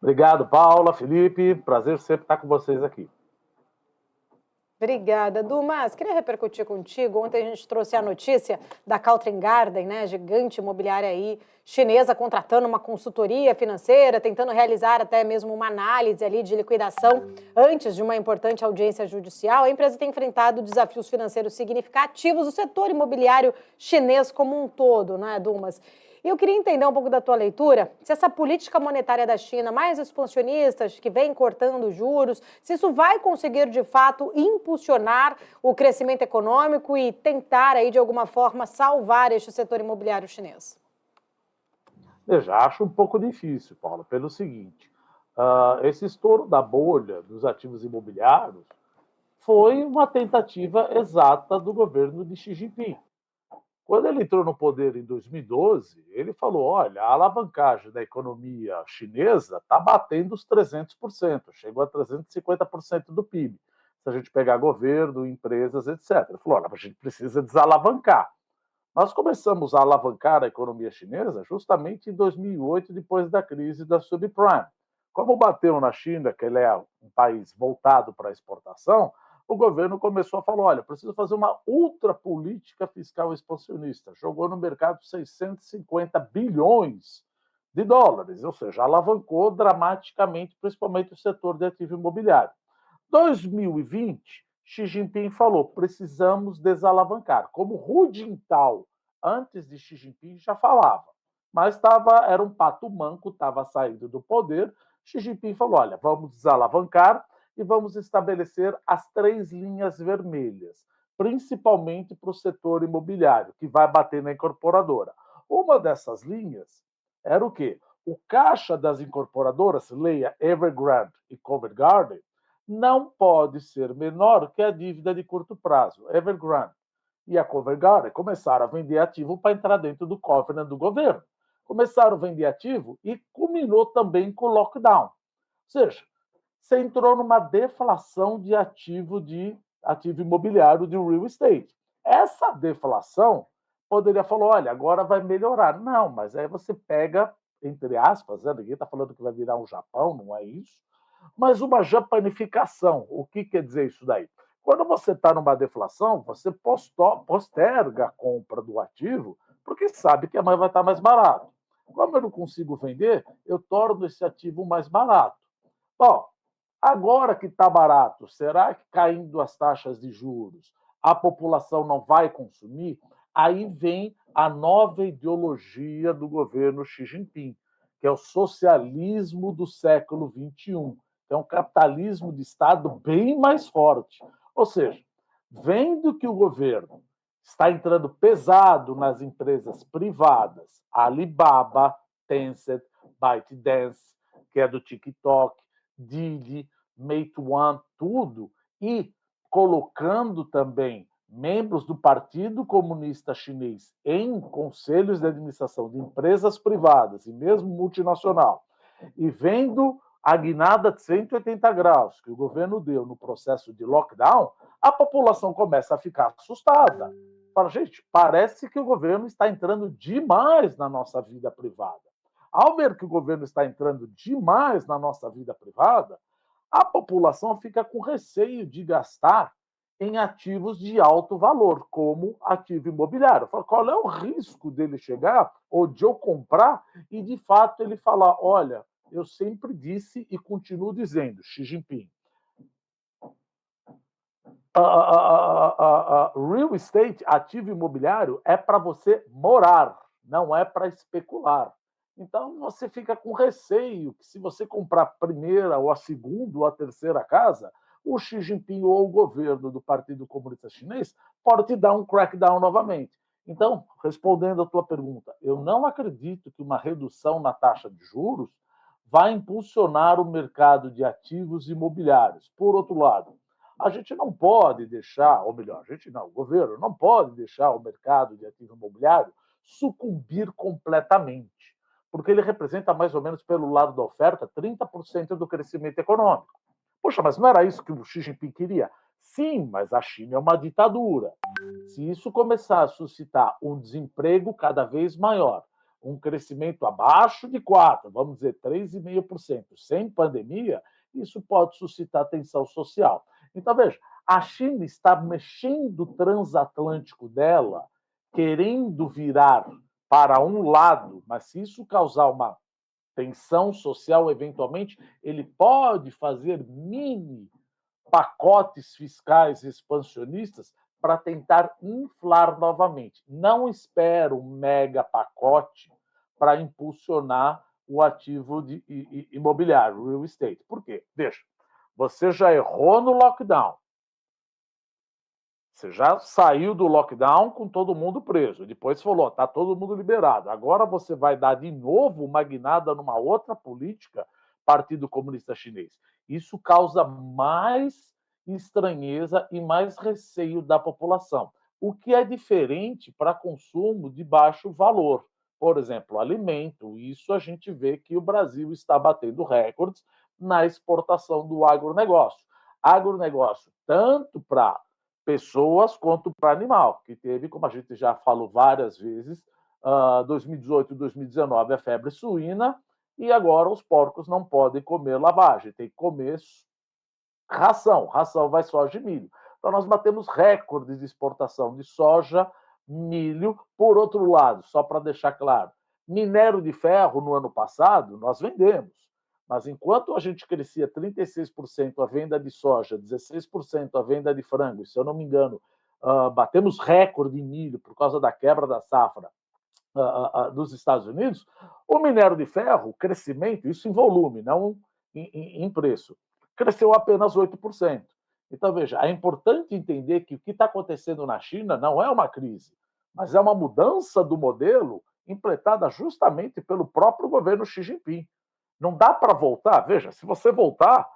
Obrigado, Paula, Felipe. Prazer sempre estar com vocês aqui. Obrigada, Du. Mas queria repercutir contigo. Ontem a gente trouxe a notícia da Caltrim Garden, né, gigante imobiliária aí, chinesa, contratando uma consultoria financeira, tentando realizar até mesmo uma análise ali de liquidação antes de uma importante audiência judicial. A empresa tem enfrentado desafios financeiros significativos, o setor imobiliário chinês como um todo, né, Dumas? E eu queria entender um pouco da tua leitura, se essa política monetária da China, mais expansionistas, que vem cortando juros, se isso vai conseguir, de fato, impulsionar o crescimento econômico e tentar, aí, de alguma forma, salvar este setor imobiliário chinês. Eu já acho um pouco difícil, Paula, pelo seguinte, esse estouro da bolha dos ativos imobiliários foi uma tentativa exata do governo de Xi Jinping. Quando ele entrou no poder em 2012, ele falou: olha, a alavancagem da economia chinesa está batendo os 300%, chegou a 350% do PIB. Se a gente pegar governo, empresas, etc. Ele falou: olha, a gente precisa desalavancar. Nós começamos a alavancar a economia chinesa justamente em 2008, depois da crise da subprime. Como bateu na China, que ele é um país voltado para a exportação, o governo começou a falar: olha, preciso fazer uma ultra política fiscal expansionista. Jogou no mercado 650 bilhões de dólares, ou seja, alavancou dramaticamente, principalmente o setor de ativo imobiliário. 2020, Xi Jinping falou: precisamos desalavancar. Como Hu Jintao, antes de Xi Jinping, já falava, mas era um pato manco, estava saindo do poder. Xi Jinping falou: olha, vamos desalavancar e vamos estabelecer as 3 linhas vermelhas, principalmente para o setor imobiliário, que vai bater na incorporadora. Uma dessas linhas era o quê? O caixa das incorporadoras, leia Evergrande e Covent Garden, não pode ser menor que a dívida de curto prazo. Evergrande e a Covent Garden começaram a vender ativo para entrar dentro do covenant do governo. Começaram a vender ativo e culminou também com o lockdown. Ou seja, você entrou numa deflação de ativo imobiliário de real estate. Essa deflação poderia falar: olha, agora vai melhorar. Não, mas aí você pega, entre aspas, né? Ninguém está falando que vai virar um Japão, não é isso, mas uma japanificação. O que quer dizer isso daí? Quando você está numa deflação, você posterga a compra do ativo, porque sabe que amanhã vai estar mais barato. Como eu não consigo vender, eu torno esse ativo mais barato. Bom, agora que está barato, será que caindo as taxas de juros, a população não vai consumir? Aí vem a nova ideologia do governo Xi Jinping, que é o socialismo do século XXI. É um capitalismo de Estado bem mais forte. Ou seja, vendo que o governo está entrando pesado nas empresas privadas, Alibaba, Tencent, ByteDance, que é do TikTok, Didi, Meituan, tudo, e colocando também membros do Partido Comunista Chinês em conselhos de administração de empresas privadas e mesmo multinacional, e vendo a guinada de 180 graus que o governo deu no processo de lockdown, a população começa a ficar assustada. Fala: gente, parece que o governo está entrando demais na nossa vida privada. Ao ver que o governo está entrando demais na nossa vida privada, a população fica com receio de gastar em ativos de alto valor, como ativo imobiliário. Fala: qual é o risco dele chegar, ou de eu comprar, e de fato ele falar: olha, eu sempre disse e continuo dizendo, Xi Jinping, real estate, ativo imobiliário, é para você morar, não é para especular. Então você fica com receio que, se você comprar a primeira, ou a segunda, ou a terceira casa, o Xi Jinping ou o governo do Partido Comunista Chinês pode te dar um crackdown novamente. Então, respondendo à tua pergunta, eu não acredito que uma redução na taxa de juros vai impulsionar o mercado de ativos imobiliários. Por outro lado, a gente não pode deixar, ou melhor, a gente não, o governo não pode deixar o mercado de ativo imobiliário sucumbir completamente, porque ele representa mais ou menos, pelo lado da oferta, 30% do crescimento econômico. Poxa, mas não era isso que o Xi Jinping queria? Sim, mas a China é uma ditadura. Se isso começar a suscitar um desemprego cada vez maior, um crescimento abaixo de 4%, vamos dizer 3,5%, sem pandemia, isso pode suscitar tensão social. Então, veja, a China está mexendo o transatlântico dela, querendo virar para um lado, mas se isso causar uma tensão social, eventualmente, ele pode fazer mini pacotes fiscais expansionistas para tentar inflar novamente. Não espero um mega pacote para impulsionar o ativo imobiliário, real estate. Por quê? Veja, você já errou no lockdown. Você já saiu do lockdown com todo mundo preso. Depois falou, está todo mundo liberado. Agora você vai dar de novo uma guinada numa outra política, Partido Comunista Chinês. Isso causa mais estranheza e mais receio da população, o que é diferente para consumo de baixo valor. Por exemplo, alimento. Isso a gente vê que o Brasil está batendo recordes na exportação do agronegócio. Agronegócio, tanto para pessoas quanto para animal, que teve, como a gente já falou várias vezes, 2018 e 2019 a febre suína, e agora os porcos não podem comer lavagem, tem que comer ração vai soja e milho. Então nós batemos recordes de exportação de soja, milho. Por outro lado, só para deixar claro, minério de ferro no ano passado nós vendemos. Mas enquanto a gente crescia 36% a venda de soja, 16% a venda de frango, e, se eu não me engano, batemos recorde em milho por causa da quebra da safra dos Estados Unidos, o minério de ferro, o crescimento, isso em volume, não em preço, cresceu apenas 8%. Então, veja, é importante entender que o que está acontecendo na China não é uma crise, mas é uma mudança do modelo implementada justamente pelo próprio governo Xi Jinping. Não dá para voltar. Veja, se você voltar,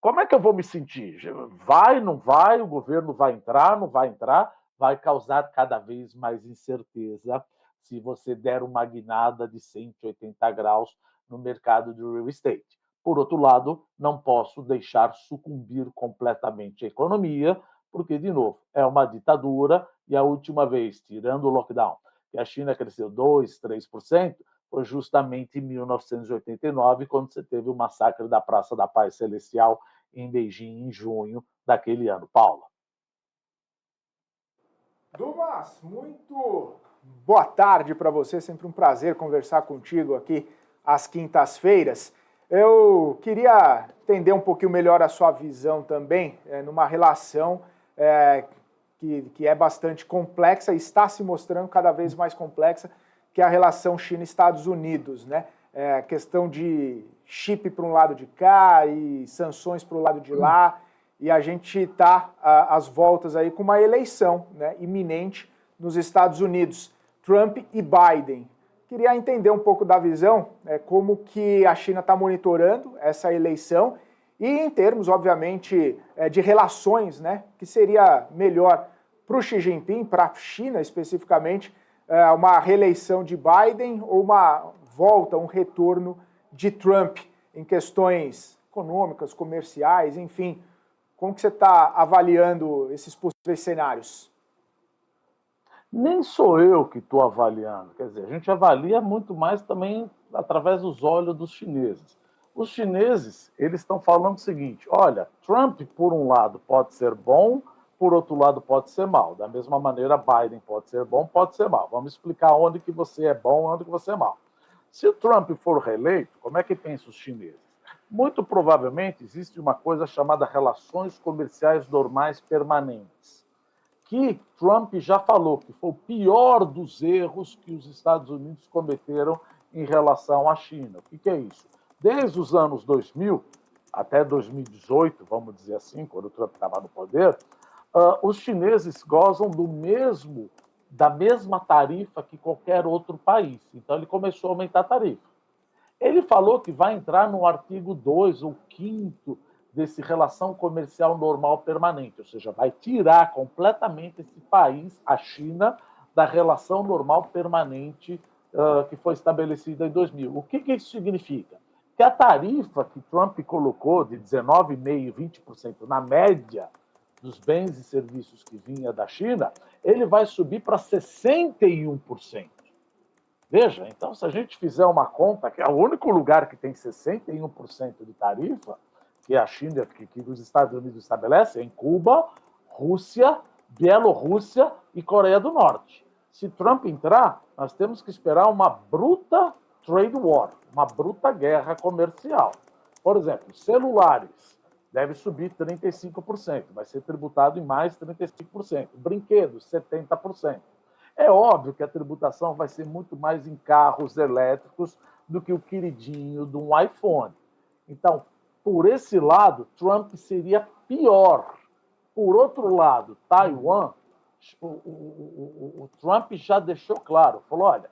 como é que eu vou me sentir? Vai, não vai? O governo vai entrar, não vai entrar? Vai causar cada vez mais incerteza se você der uma guinada de 180 graus no mercado de real estate. Por outro lado, não posso deixar sucumbir completamente a economia, porque, de novo, é uma ditadura e a última vez, tirando o lockdown, que a China cresceu 2%, 3%, foi justamente em 1989, quando você teve o massacre da Praça da Paz Celestial em Beijing, em junho daquele ano. Paula. Dumas, muito boa tarde para você, sempre um prazer conversar contigo aqui às quintas-feiras. Eu queria entender um pouquinho melhor a sua visão também, numa relação que é bastante complexa e está se mostrando cada vez mais complexa, que é a relação China-Estados Unidos, né? Questão de chip para um lado de cá e sanções para o lado de lá, e a gente está às voltas aí com uma eleição, né, iminente nos Estados Unidos, Trump e Biden. Queria entender um pouco da visão, como que a China está monitorando essa eleição e em termos, obviamente, de relações, né, que seria melhor para o Xi Jinping, para a China especificamente, uma reeleição de Biden ou uma volta, um retorno de Trump em questões econômicas, comerciais, enfim. Como que você está avaliando esses possíveis cenários? Nem sou eu que estou avaliando. Quer dizer, a gente avalia muito mais também através dos olhos dos chineses. Os chineses, eles estão falando o seguinte, olha, Trump, por um lado, pode ser bom, por outro lado, pode ser mal. Da mesma maneira, Biden pode ser bom, pode ser mal. Vamos explicar onde que você é bom e onde que você é mal. Se o Trump for reeleito, como é que pensam os chineses? Muito provavelmente existe uma coisa chamada relações comerciais normais permanentes, que Trump já falou que foi o pior dos erros que os Estados Unidos cometeram em relação à China. O que é isso? Desde os anos 2000 até 2018, vamos dizer assim, quando o Trump estava no poder, os chineses gozam da mesma tarifa que qualquer outro país. Então, ele começou a aumentar a tarifa. Ele falou que vai entrar no artigo 2 ou 5º desse relação comercial normal permanente, ou seja, vai tirar completamente esse país, a China, da relação normal permanente que foi estabelecida em 2000. O que isso significa? Que a tarifa que Trump colocou de 19,5%, 20% na média dos bens e serviços que vinha da China, ele vai subir para 61%. Veja, então, se a gente fizer uma conta, que é o único lugar que tem 61% de tarifa, que é a China, que os Estados Unidos estabelecem, é em Cuba, Rússia, Bielorrússia e Coreia do Norte. Se Trump entrar, nós temos que esperar uma bruta trade war, uma bruta guerra comercial. Por exemplo, celulares deve subir 35%, vai ser tributado em mais 35%. Brinquedos, 70%. É óbvio que a tributação vai ser muito mais em carros elétricos do que o queridinho de um iPhone. Então, por esse lado, Trump seria pior. Por outro lado, Taiwan, o Trump já deixou claro, falou, olha,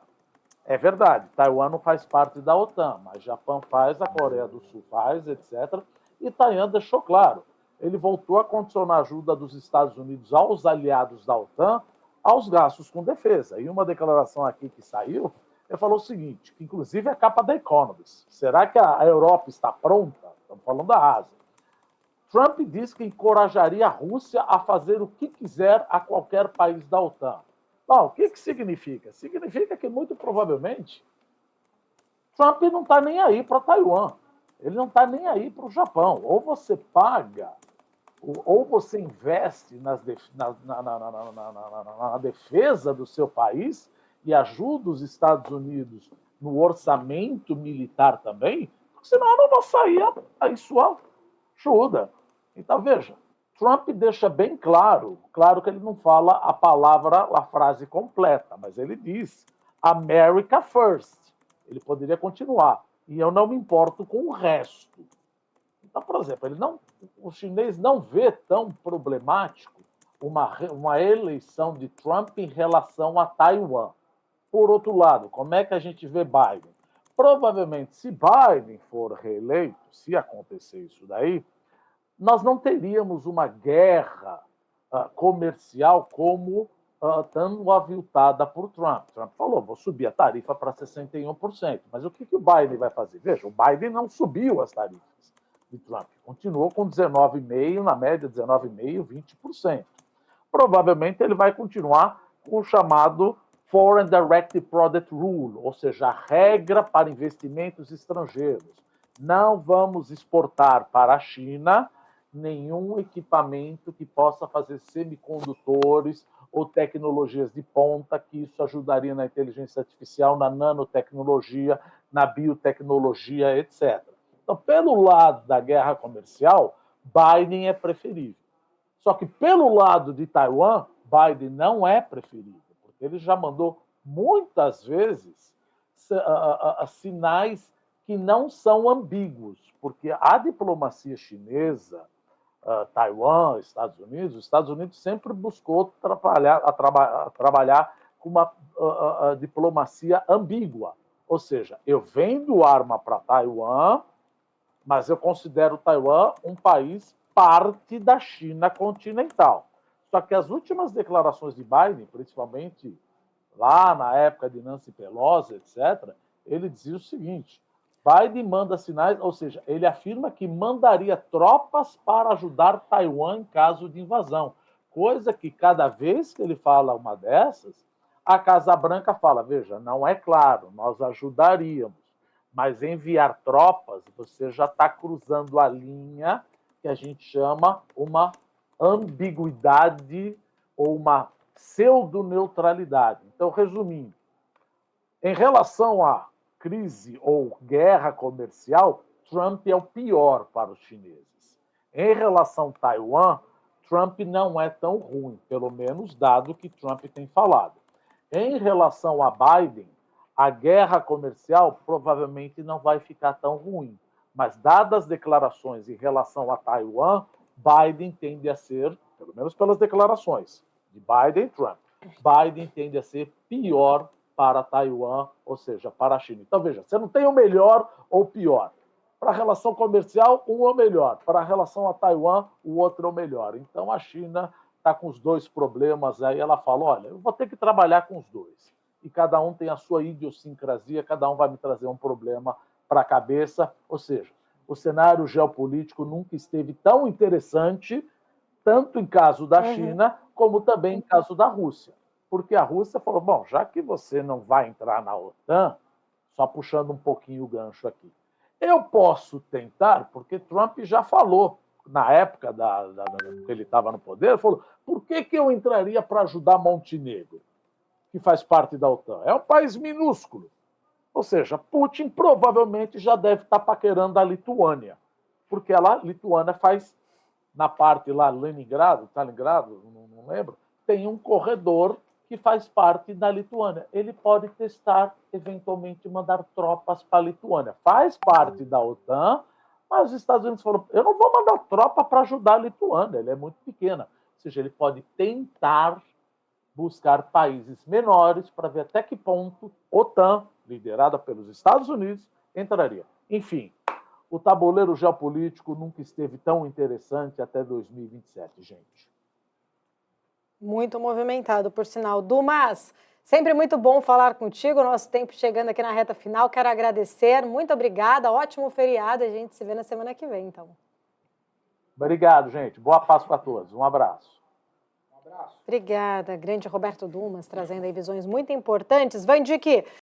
é verdade, Taiwan não faz parte da OTAN, mas Japão faz, a Coreia do Sul faz, etc. E Taiwan deixou claro, ele voltou a condicionar a ajuda dos Estados Unidos aos aliados da OTAN aos gastos com defesa. E uma declaração aqui que saiu, ele falou o seguinte, que inclusive é a capa da Economist. Será que a Europa está pronta? Estamos falando da Ásia. Trump disse que encorajaria a Rússia a fazer o que quiser a qualquer país da OTAN. Bom, o que significa? Significa que, muito provavelmente, Trump não está nem aí para Taiwan. Ele não está nem aí para o Japão. Ou você paga, ou você investe na defesa do seu país e ajuda os Estados Unidos no orçamento militar também, porque senão não vai sair em sua ajuda. Então, veja, Trump deixa bem claro que ele não fala a frase completa, mas ele diz America First. Ele poderia continuar. E eu não me importo com o resto. Então, por exemplo, o chinês não vê tão problemático uma eleição de Trump em relação a Taiwan. Por outro lado, como é que a gente vê Biden? Provavelmente, se Biden for reeleito, se acontecer isso daí, nós não teríamos uma guerra comercial como tão aviltada por Trump. Trump falou, vou subir a tarifa para 61%. Mas o que o Biden vai fazer? Veja, o Biden não subiu as tarifas de Trump. Continuou com 19,5%, na média 19,5%, 20%. Provavelmente ele vai continuar com o chamado Foreign Direct Product Rule, ou seja, a regra para investimentos estrangeiros. Não vamos exportar para a China nenhum equipamento que possa fazer semicondutores ou tecnologias de ponta, que isso ajudaria na inteligência artificial, na nanotecnologia, na biotecnologia, etc. Então, pelo lado da guerra comercial, Biden é preferível. Só que pelo lado de Taiwan, Biden não é preferível, porque ele já mandou muitas vezes sinais que não são ambíguos, porque a diplomacia chinesa, Taiwan, Estados Unidos sempre buscou trabalhar com uma diplomacia ambígua. Ou seja, eu vendo arma para Taiwan, mas eu considero Taiwan um país parte da China continental. Só que as últimas declarações de Biden, principalmente lá na época de Nancy Pelosi, etc., ele dizia o seguinte, Biden manda sinais, ou seja, ele afirma que mandaria tropas para ajudar Taiwan em caso de invasão. Coisa que cada vez que ele fala uma dessas, a Casa Branca fala, veja, não é claro, nós ajudaríamos, mas enviar tropas, você já está cruzando a linha que a gente chama uma ambiguidade ou uma pseudo-neutralidade. Então, resumindo, em relação à crise ou guerra comercial, Trump é o pior para os chineses. Em relação a Taiwan, Trump não é tão ruim, pelo menos dado que Trump tem falado. Em relação a Biden, a guerra comercial provavelmente não vai ficar tão ruim. Mas, dadas as declarações em relação a Taiwan, Biden tende a ser, pelo menos pelas declarações de Biden e Trump, Biden tende a ser pior para Taiwan, ou seja, para a China. Então, veja, você não tem o melhor ou o pior. Para a relação comercial, um é o melhor. Para a relação a Taiwan, o outro é o melhor. Então, a China está com os dois problemas aí. Ela fala, olha, eu vou ter que trabalhar com os dois. E cada um tem a sua idiosincrasia, cada um vai me trazer um problema para a cabeça. Ou seja, o cenário geopolítico nunca esteve tão interessante, tanto em caso da China, como também em caso da Rússia. porque a Rússia falou, bom, já que você não vai entrar na OTAN, só puxando um pouquinho o gancho aqui, eu posso tentar, porque Trump já falou, na época que ele estava no poder, falou, por que eu entraria para ajudar Montenegro, que faz parte da OTAN? É um país minúsculo. Ou seja, Putin provavelmente já deve estar paquerando a Lituânia, porque a Lituânia faz, na parte lá, Leningrado, Stalingrado, não lembro, tem um corredor que faz parte da Lituânia. Ele pode testar, eventualmente, mandar tropas para a Lituânia. Faz parte da OTAN, mas os Estados Unidos falaram, eu não vou mandar tropa para ajudar a Lituânia, ela é muito pequena. Ou seja, ele pode tentar buscar países menores para ver até que ponto a OTAN, liderada pelos Estados Unidos, entraria. Enfim, o tabuleiro geopolítico nunca esteve tão interessante até 2027, gente. Muito movimentado, por sinal. Dumas, sempre muito bom falar contigo. Nosso tempo chegando aqui na reta final. Quero agradecer. Muito obrigada. Ótimo feriado. A gente se vê na semana que vem, então. Obrigado, gente. Boa Páscoa a todos. Um abraço. Um abraço. Obrigada. Grande Roberto Dumas, trazendo aí visões muito importantes. Vandique,